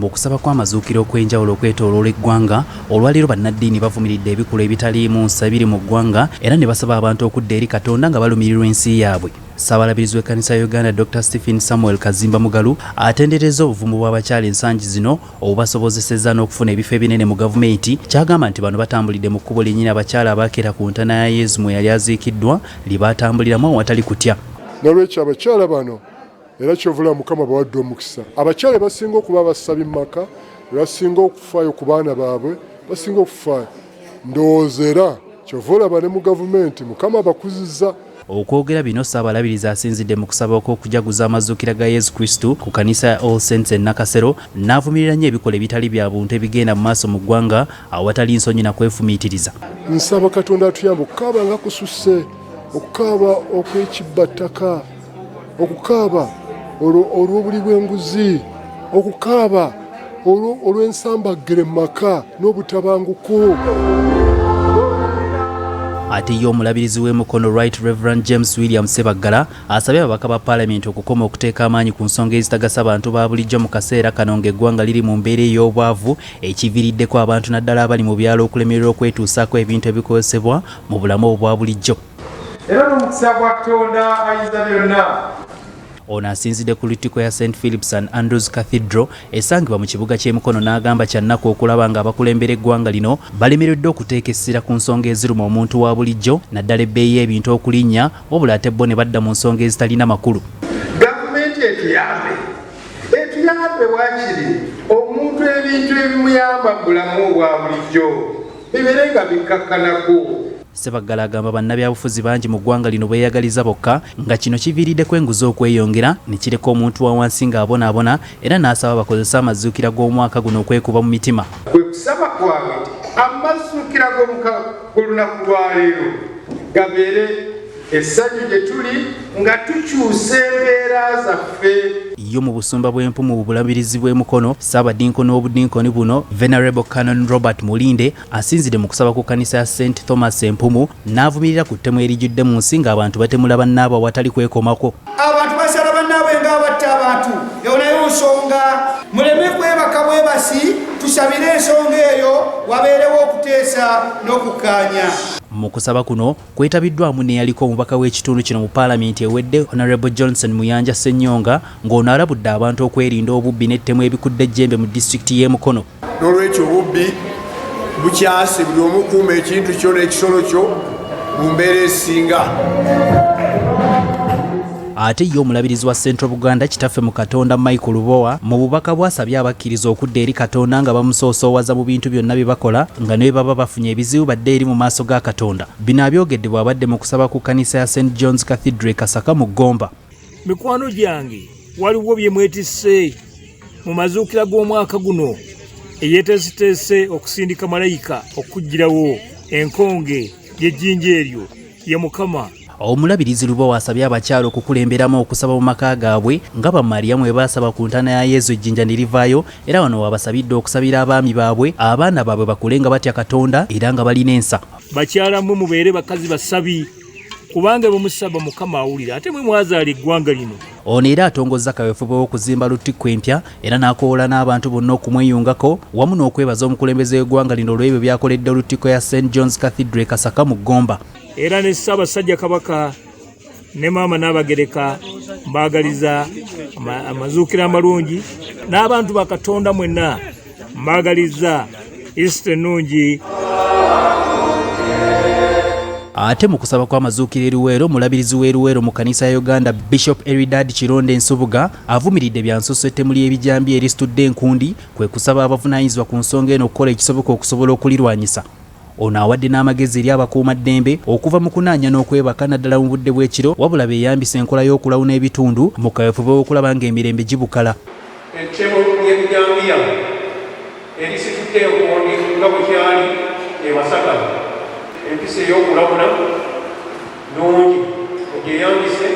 Mukusaba kw'amazuukira okw'enjawulo okwetooloola eggwanga, olwaleero Bannaddiini bavumiridde ebikolwa ebitaliimu nsa ebiri mu ggwanga era ne basaba abantu okudda eri Katonda nga balumirirwa ensi yaabwe. Ssaabalabirizi w'ekkanisa ya Uganda Dr. Stephen Samuel Kazimba Mugalu atenderezza obuvumu bw'abakyala ensangi zino obubasobozesezza n'okufuna ebifo ebinene mu gavumenti. Kyagamba nti bano batambulidde mu kkubo lyennyini abakyala abaakera ku ntana ya Yesu mwe yali aziikiddwa lye baatambuliramu awatali kutya. Nolwekyo abakyala bano era kyovula Mukama bawadde omukisa. Abakyala basinga okuba basabye mu maka, basinga okufaayo ku baana baabwe, basinga okufaayo. Ndowooza era kyovula bane mu gavumenti Mukama bakuzizza. Okwogera bino Ssaabalabirizi asinzidde mu kusaba okw'okujaguza amazuukira ga Yesu Kristo ku kanisa ya All Saints e Nakasero n'avumirira nnyo ebikola ebitali bya buntu ebigenda mu maaso mu ggwanga awatali nsonyi na kwefumiitiriza. Nsaba Katonda atuyambe okukaaba nga kususse, okukaaba okw'ekibbattaka, okukaaba olw'obuli bw'enguzi, okukaaba olw'ensambagire mu maka n'obutabanguko. Ate ye omulabirizi w'emikono Right Reverend James William Ssebaggala asabye ababaka ba Paalamenti okukoma okuteeka amaanyi ku nsonga ezitagasa abantu ba bulijjo mu kaseera kano ng'eggwanga liri mu mbeera ey'obwavu ekiviiriddeko abantu naddala abali mu byalo okulemererwa okwetuusaako ebintu ebikozesebwa mu bulamu obwa bulijjo. Era n'omukisa gwa Katonda ayinza byonna. Ono asinzidde ku lutikko ya St. Philip's and Andrews Cathedral esangibwa mu kibuga ky'emikono n'agamba kya nnaku okulaba nga abakulembera eggwanga lino balemereddwe okuteeka essira ku nsonga eziruma omuntu wa bulijjo naddala ebbeeyi y'ebintu okulinnya wabula ate bo ne badda mu nsonga ezitalina makulu. Gavumenti etuyambe waakiri omuntu ebintu ebimuyamba mu bulamu obwa bulijjo bibeere nga bikkakkanako. Ssebaggala agamba bannabyabufuzi bangi mu ggwanga lino beeyagaliza bokka nga kino kiviiriddeko enguzi okweyongera ne kireka omuntu wa wansi ng'abonaabona era n'asaba bakozese amazuukira g'omwaka guno okwekuba mu mitima. Kwe kusaba kwange amazuukira g'olunaku lwaleero gabeere essanyu gye tuli nga tukyusa embeera zaffe. Yo mu busumba bw'empumu mu bulabirizi bw'emikono Ssaabadinkoni w'obudinkoni buno Venerable Canon Robert Mulinde asinzidde mu kusaba ku kanisa ya St. Thomas Empumu n'avumirira ku ttemu erijjudde mu nsi ng'abantu batemula bannaabwe awatali kwekomako. Abantu basala bannaabwe ng'abatta abantu eyonayo nsonga muleme kwebaka bwebasi tusabire ensonga eyo wabeerewo okuteesa n'okukkaanya. Mu kusaba kuno kwetabiddwamu neyaliko omubaka w'ekitundu kino mu Paalamenti ewedde Honorable Johnson Muyanja Ssennyonga ng'ono alabudde abantu okwerinda obubbi n'ettemu ebikudde ejjembe mu disitulikiti y'e Mukono. N'olwekyo obubbi bukyase buli omu kuuma ekintu kyo n'ekisolo kyo mu mbeera esinga. Ate ye omulabirizi wa Central Buganda kitaffe mu Katonda Michael Lubowa mu bubaka bwasabye abakkiriza okudda eri Katonda nga bamusoosoowaza mu bintu byonna bye bakola nga ne baba bafunye ebizibu badde eri mu maaso ga Katonda. Bino abyogedde bw'abadde mu kusaba ku kanisa ya St. John's Cathedral Kasaka mu Gomba. Mikwano gyange waliwo bye mwetisse mu mazuukira g'omwaka guno eyeeteeseteese okusindika malayika okuggyirawo enkonge y'ejjinja eryo ye Mukama. Omulabirizi Lubowa asabye abakyala okukulemberamu okusaba mu maka gaabwe nga Bamaliyamu bwe baasaba ku ntana ya Yesu ejjinja ne livaayo era wano wabasabidde okusabira abaami baabwe abaana baabwe bakule nga batya Katonda era nga balina ensa. Bakyala mmwe mubeere bakazi basabi kubanga bwe musaba Mukama awulira ate mwe mwazaala eggwanga lino. Ono era atongozza kaweefube w'okuzimba lutikko empya era n'akoola n'abantu bonna okumweyungako wamu n'okwebaza omukulembeze w'eggwanga lino olw'ebyo byakoledde olutikko ya St. John's Cathedral Kasaka mu Gomba. Era ne Ssaabasajja Kabaka ne Maama Naabagereka mbaagaliza amazuukira amalungi n'abantu ba Katonda mwenna mbaagaliza Easter ennungi. Ate mu kusaba kw'amazuukira e Luweero omulabirizi w'e Luweero mu kanisa ya Uganda Bishop Eridad Kironde Nsubuga avumiridde bya nsusso ettemu ly'ebijambi erisitudde enkundi kwe kusaba abavunaanyizibwa ku nsonga eno okukola ekisoboka okusobola okulirwanyisa. Ono awadde n'amagezi eri abakuumaddembe okuva mu kunaanya n'okwebaka naddala mu budde bw'ekiro wabula beeyambisa enkola y'okulawuna ebitundu mu kaweefube w'okulaba ng'emirembe gibukala. Ettemu ly'ebijambi erisitudde enkundi nga bwe kyali e Masaka empisa ey'okulawuna nungi ogyeyambise.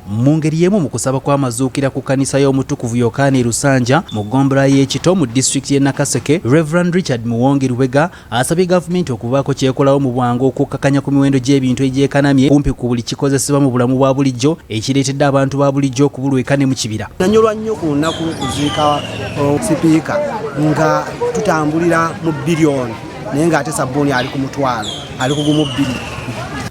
Mu ngeri y'emu mu kusaba kw'amazuukira ku kkanisa y'omutukuvu Yokaani Lusanja mu ggombolola y'ekito mu disitulikiti y'e Nakaseke, Reverend Richard Muwonge Lubega asabye gavumenti okubaako kyekolawo mu bwangu okukkakanya ku miwendo gy'ebintu egyekanamye kumpi ku buli kikozesebwa mu bulamu bwa bulijjo ekireetedde abantu ba bulijjo okubulweka ne mu kibira. Nanyolwa nnyo ku lunaku kuziika sipiika nga tutambulira mu biliyoni naye ng'ate sabbuuni ali ku mutwalo ali ku gumu bbiri.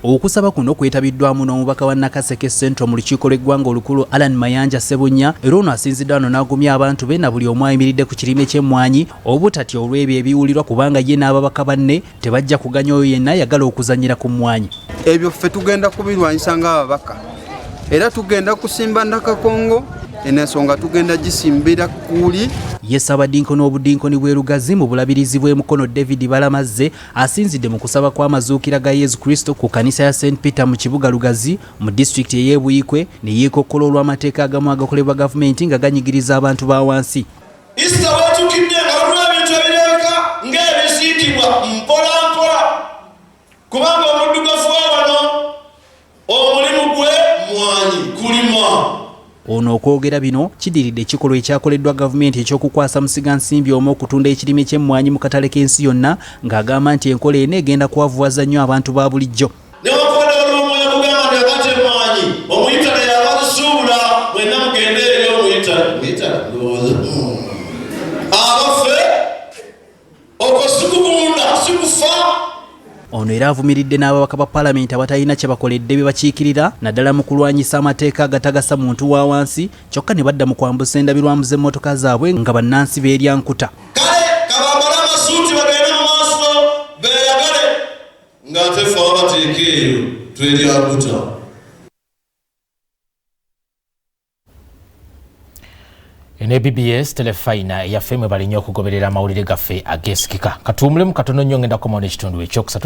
Okusaba kuno kwetabiddwamu n'omubaka wa Nakaseke Central mu lukiiko lw'eggwanga olukulu Alan Mayanja Ssebunya era ono asinziddwa wano n'agumya abantu be na buli omu ayimiridde ku kirime ky'emmwanyi obutatya olw'ebyo ebiwulirwa kubanga ye n'ababaka banne tebajja kuganya oyo yenna ayagala okuzanyira ku mmwanyi. Ebyo ffe tugenda kubirwanyisa ng'ababaka era tugenda kusimba Nakakongo ensonga tugenda gisimbira kuli. Ye Ssaabadinkoni obudinkoni bwe Lugazi mu bulabirizi bw'Emukono David Balamazze asinzidde mu kusaba kw'amazuukira ga Yesu Kristo ku kanisa ya St. Peter mu kibuga Lugazi mu disitulikiti ey'Ebuyikwe ne yeekokkola olw'amateeka agamu agakolebwa gavumenti nga ganyigiriza abantu ba wansi. Isita weetukidde nga waliwo ebintu ebirabika ng'ebisiikibwa mpola mpola kubanga omuddugavu wa wano omulimu gwe mmwanyi kulima. Ono okwogera bino kidiridde ekikolwa ekyakoleddwa gavumenti ekyokukwasa musigansimbi omu okutunda ekirime ky'emmwanyi mu katale k'ensi yonna ng'agamba nti enkola eno egenda kuwavuwaza nnyo abantu ba bulijjo. Newankubadde olw'omwoyo kugamba nti akati emmwanyi omuyitale yabasuubula mwenna mugende eri omuyitale abaffe okwo sikubunda sikufa. Ono era avumiridde n'ababaka ba Paalamenti abatalina kye bakoledde bye bakiikirira naddala mu kulwanyisa amateeka agatagasa muntu wa wansi kyokka ne badda mu kwambusa endabirwamu z'emmotoka zaabwe nga bannansi beerya nkuta. Kale kabambale amasuuti bagende mu maaso beeyagale ng'ate ffe ababateeka eyo twerya nkuta. Ene BBS telefayina yaffe mwe bali nnyo okugoberera amawulire gaffe ageesikika. Katuwumulemu katono nnyo ngenda kukomawo n'ekitundu ekyokusatu.